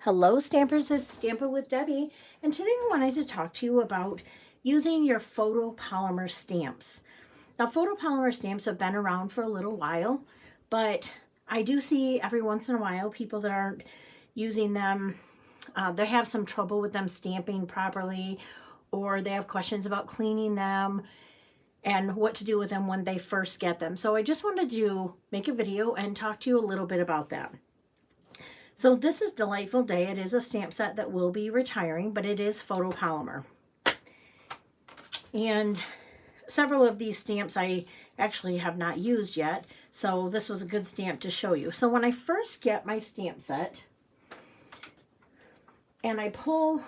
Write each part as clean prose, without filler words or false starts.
Hello Stampers, it's Stamper with Debbie, and today I wanted to talk to you about using your photopolymer stamps. Now photopolymer stamps have been around for a little while, but I do see every once in a while people that aren't using them, they have some trouble with them stamping properly, or they have questions about cleaning them and what to do with them when they first get them. So I just wanted to make a video and talk to you a little bit about that. So this is Delightful Day. It is a stamp set that will be retiring, but it is photopolymer. And several of these stamps I actually have not used yet, so this was a good stamp to show you. So when I first get my stamp set and I pull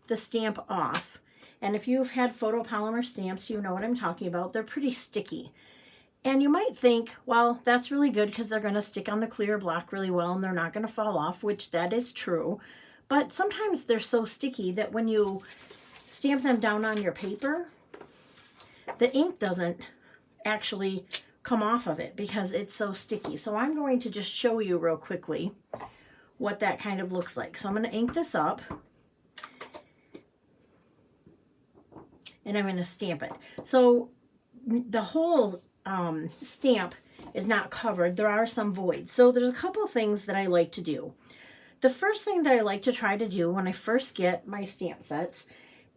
the stamp off, and if you've had photopolymer stamps, you know what I'm talking about. They're pretty sticky. And you might think, well, that's really good because they're going to stick on the clear block really well and they're not going to fall off, which that is true. But sometimes they're so sticky that when you stamp them down on your paper, the ink doesn't actually come off of it because it's so sticky. So I'm going to just show you real quickly what that kind of looks like. So I'm going to ink this up and I'm going to stamp it. So the whole stamp is not covered. There are some voids. So there's a couple of things that I like to do. The first thing that I like to try to do when I first get my stamp sets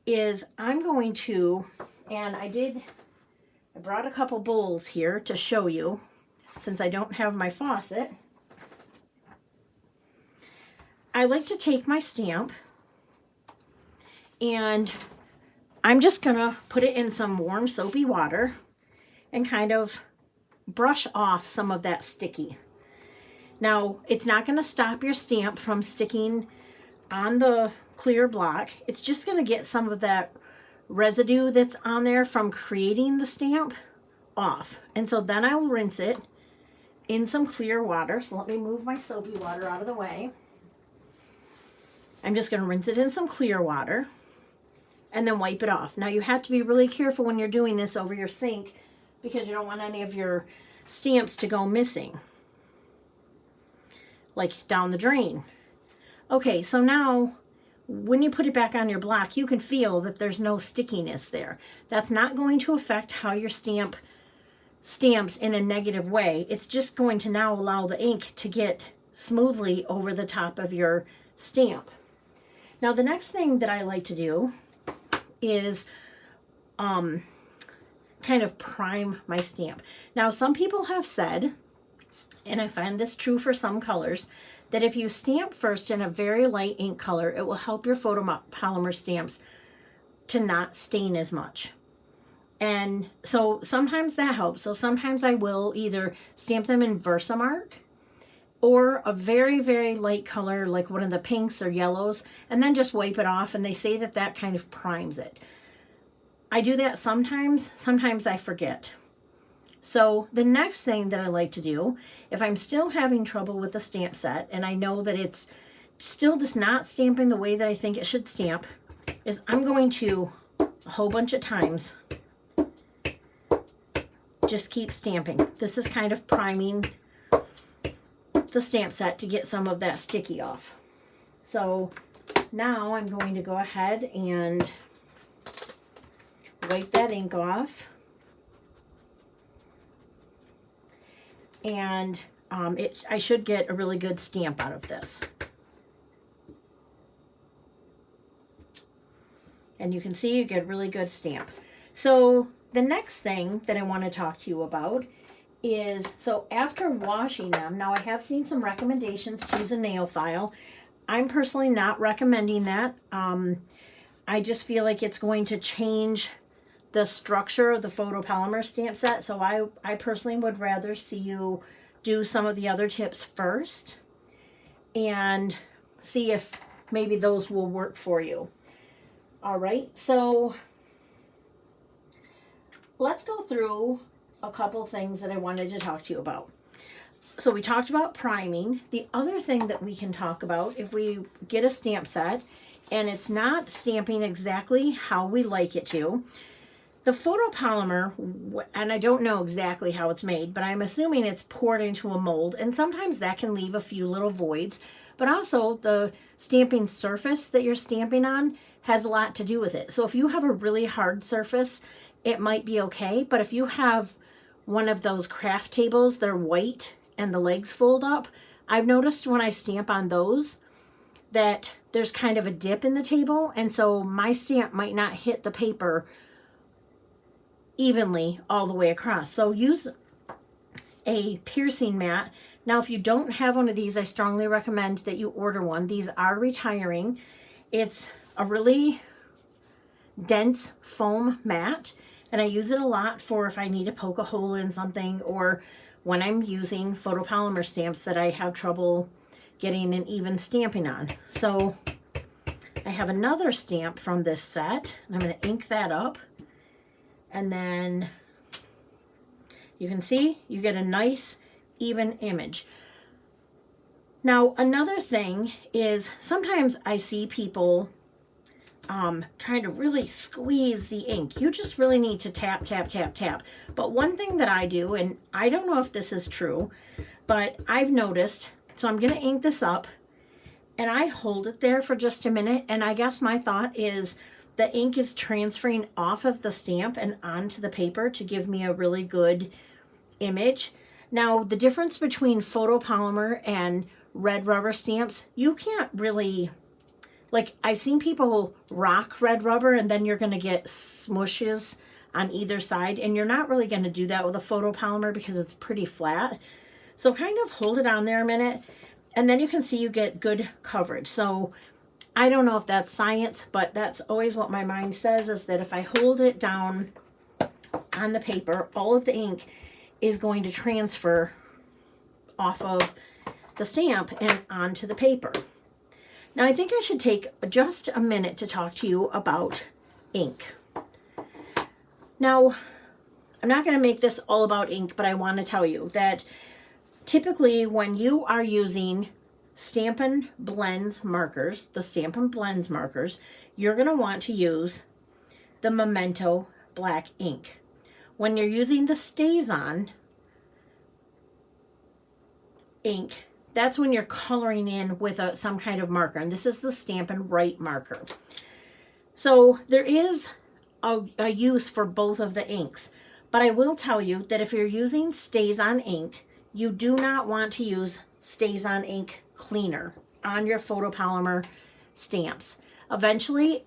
is I'm going to, and I brought a couple bowls here to show you since I don't have my faucet. I like to take my stamp and I'm just gonna put it in some warm soapy water and kind of brush off some of that sticky. Now, it's not going to stop your stamp from sticking on the clear block. It's just going to get some of that residue that's on there from creating the stamp off. And so then I will rinse it in some clear water. So let me move my soapy water out of the way. I'm just going to rinse it in some clear water and then wipe it off. Now, you have to be really careful when you're doing this over your sink because you don't want any of your stamps to go missing, like down the drain. Okay, so now when you put it back on your block, you can feel that there's no stickiness there. That's not going to affect how your stamp stamps in a negative way. It's just going to now allow the ink to get smoothly over the top of your stamp. Now, the next thing that I like to do is kind of prime my stamp. Now, some people have said, and I find this true for some colors, that if you stamp first in a very light ink color, it will help your photopolymer stamps to not stain as much. And so sometimes that helps. So sometimes I will either stamp them in Versamark or a very, very light color like one of the pinks or yellows, and then just wipe it off, and they say that that kind of primes it. I do that sometimes I forget. So the next thing that I like to do, if I'm still having trouble with the stamp set and I know that it's still just not stamping the way that I think it should stamp, is I'm going to a whole bunch of times just keep stamping. This is kind of priming the stamp set to get some of that sticky off. So now I'm going to go ahead and wipe that ink off, and I should get a really good stamp out of this. And you can see you get a really good stamp. So the next thing that I want to talk to you about is, so after washing them, now I have seen some recommendations to use a nail file. I'm personally not recommending that. I just feel like it's going to change the structure of the photopolymer stamp set. So I personally would rather see you do some of the other tips first and see if maybe those will work for you. All right, so let's go through a couple things that I wanted to talk to you about. So we talked about priming. The other thing that we can talk about, if we get a stamp set and it's not stamping exactly how we like it to, the photopolymer, and I don't know exactly how it's made, but I'm assuming it's poured into a mold, and sometimes that can leave a few little voids. but also the stamping surface that you're stamping on has a lot to do with it. So if you have a really hard surface, it might be okay. But if you have one of those craft tables, they're white and the legs fold up, I've noticed when I stamp on those that there's kind of a dip in the table, and so my stamp might not hit the paper evenly all the way across. So use a piercing mat. Now, if you don't have one of these, I strongly recommend that you order one. These are retiring. It's a really dense foam mat, and I use it a lot for if I need to poke a hole in something, or when I'm using photopolymer stamps that I have trouble getting an even stamping on. So I have another stamp from this set, and I'm going to ink that up, and then you can see you get a nice even image. Now, another thing is sometimes I see people trying to really squeeze the ink. You just really need to tap, tap, tap, tap. But one thing that I do, and I don't know if this is true, but I've noticed, so I'm going to ink this up, and I hold it there for just a minute, and I guess my thought is the ink is transferring off of the stamp and onto the paper to give me a really good image. Now, the difference between photopolymer and red rubber stamps, you can't really, like, I've seen people rock red rubber and then you're going to get smooshes on either side, and you're not really going to do that with a photopolymer because it's pretty flat. So kind of hold it on there a minute, and then you can see you get good coverage. So I don't know if that's science, but that's always what my mind says, is that if I hold it down on the paper, all of the ink is going to transfer off of the stamp and onto the paper. Now, I think I should take just a minute to talk to you about ink. Now, I'm not going to make this all about ink, but I want to tell you that typically when you are using Stampin' Blends markers, the Stampin' Blends markers, you're going to want to use the Memento black ink. When you're using the StazOn ink, that's when you're coloring in with some kind of marker, and this is the Stampin' Write marker. So there is a use for both of the inks, but I will tell you that if you're using StazOn ink, you do not want to use StazOn ink cleaner on your photopolymer stamps. Eventually,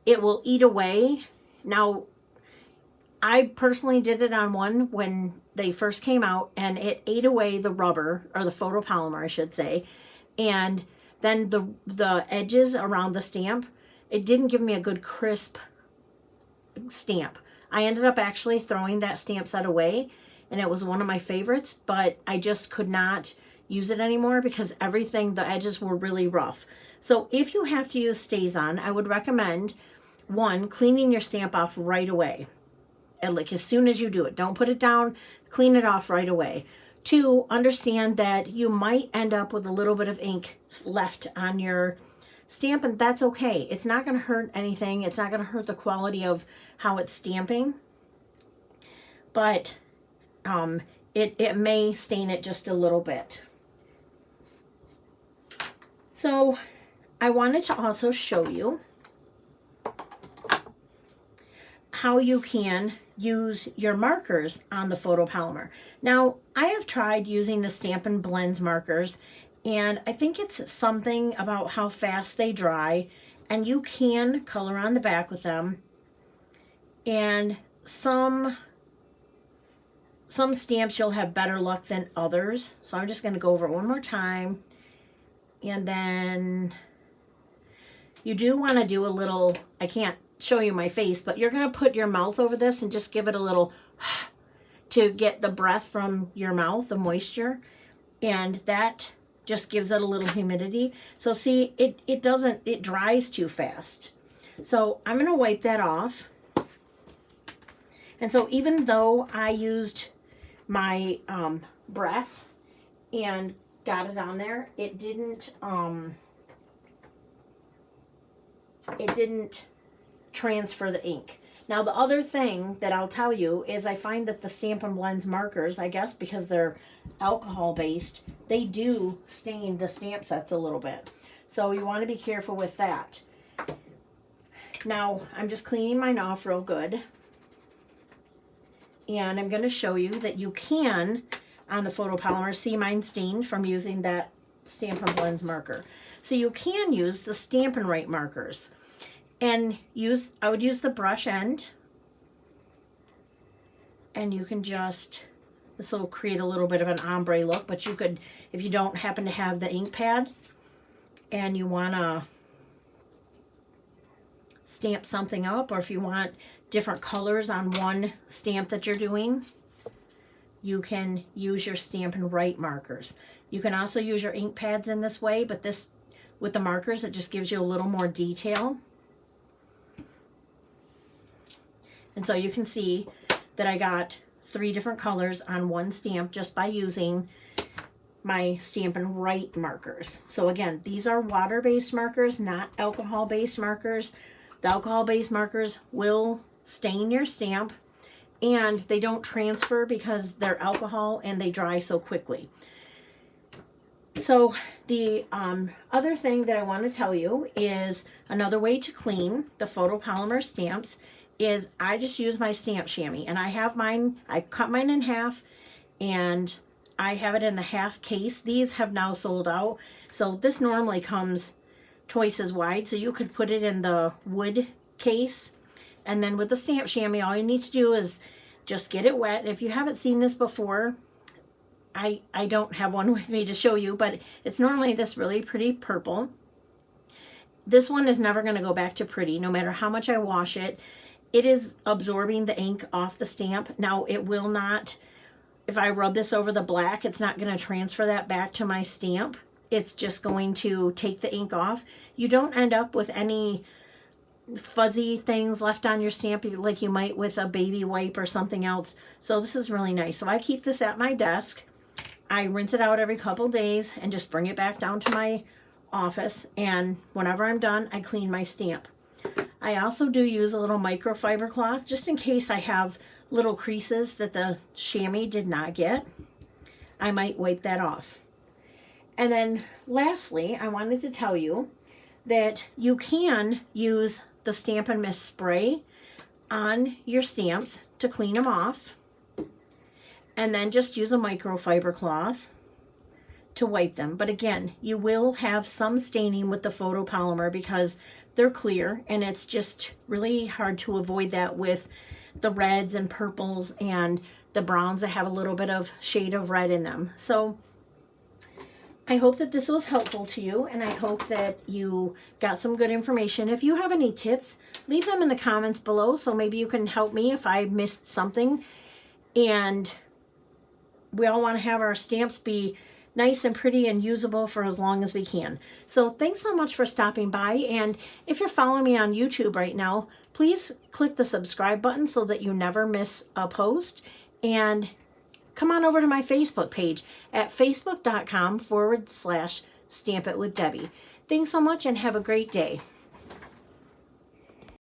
it will eat away. Now, I personally did it on one when they first came out, and it ate away the rubber, or the photopolymer, I should say, and then the edges around the stamp, it didn't give me a good crisp stamp. I ended up actually throwing that stamp set away, and it was one of my favorites, but I just could not use it anymore because everything, the edges were really rough. So if you have to use StazOn, I would recommend, one, cleaning your stamp off right away. And like as soon as you do it, don't put it down, clean it off right away. Two, understand that you might end up with a little bit of ink left on your stamp, and that's okay. It's not going to hurt anything. It's not going to hurt the quality of how it's stamping, but it may stain it just a little bit. So I wanted to also show you how you can use your markers on the photopolymer. Now, I have tried using the Stampin' Blends markers, and I think it's something about how fast they dry, and you can color on the back with them. And some stamps you'll have better luck than others. So I'm just going to go over it one more time. And then you do want to do a little, I can't show you my face, but you're going to put your mouth over this and just give it a little to get the breath from your mouth, the moisture, and that just gives it a little humidity. So see, it dries too fast. So I'm going to wipe that off. And so even though I used my breath and got it on there, it didn't transfer the ink. Now the other thing that I'll tell you is I find that the Stampin' Blends markers, I guess because they're alcohol based, they do stain the stamp sets a little bit. So you want to be careful with that. Now I'm just cleaning mine off real good. And I'm going to show you that you can, on the photopolymer, see mine stained from using that Stampin' Blends marker. So you can use the Stampin' Right markers. And I would use the brush end. And you can just, this will create a little bit of an ombre look, but you could, if you don't happen to have the ink pad and you want to stamp something up, or if you want different colors on one stamp that you're doing, you can use your Stampin' Right markers. You can also use your ink pads in this way, but this, with the markers, it just gives you a little more detail. And so you can see that I got 3 different colors on one stamp just by using my Stampin' Right markers. So again, these are water-based markers, not alcohol-based markers. The alcohol-based markers will stain your stamp, and they don't transfer because they're alcohol and they dry so quickly. So the other thing that I want to tell you is another way to clean the photopolymer stamps is I just use my stamp chamois, and I have mine, I cut mine in half, and I have it in the half case. These have now sold out. So this normally comes twice as wide, so you could put it in the wood case. And then with the stamp chamois, all you need to do is just get it wet. If you haven't seen this before, I don't have one with me to show you, but it's normally this really pretty purple. This one is never going to go back to pretty, no matter how much I wash it. It is absorbing the ink off the stamp. Now it will not, if I rub this over the black, it's not going to transfer that back to my stamp. It's just going to take the ink off. You don't end up with any fuzzy things left on your stamp like you might with a baby wipe or something else. So this is really nice. So I keep this at my desk. I rinse it out every couple days and just bring it back down to my office. And whenever I'm done, I clean my stamp. I also do use a little microfiber cloth just in case I have little creases that the chamois did not get. I might wipe that off. And then lastly, I wanted to tell you that you can use the Stampin' Mist spray on your stamps to clean them off. And then just use a microfiber cloth to wipe them. But again, you will have some staining with the photopolymer because they're clear, and it's just really hard to avoid that with the reds and purples and the browns that have a little bit of shade of red in them. So I hope that this was helpful to you, and I hope that you got some good information. If you have any tips, leave them in the comments below so maybe you can help me if I missed something. And we all want to have our stamps be nice and pretty and usable for as long as we can. So thanks so much for stopping by, and if you're following me on YouTube right now, please click the subscribe button so that you never miss a post, and come on over to my Facebook page at facebook.com/stampitwithdebbie. Thanks so much and have a great day.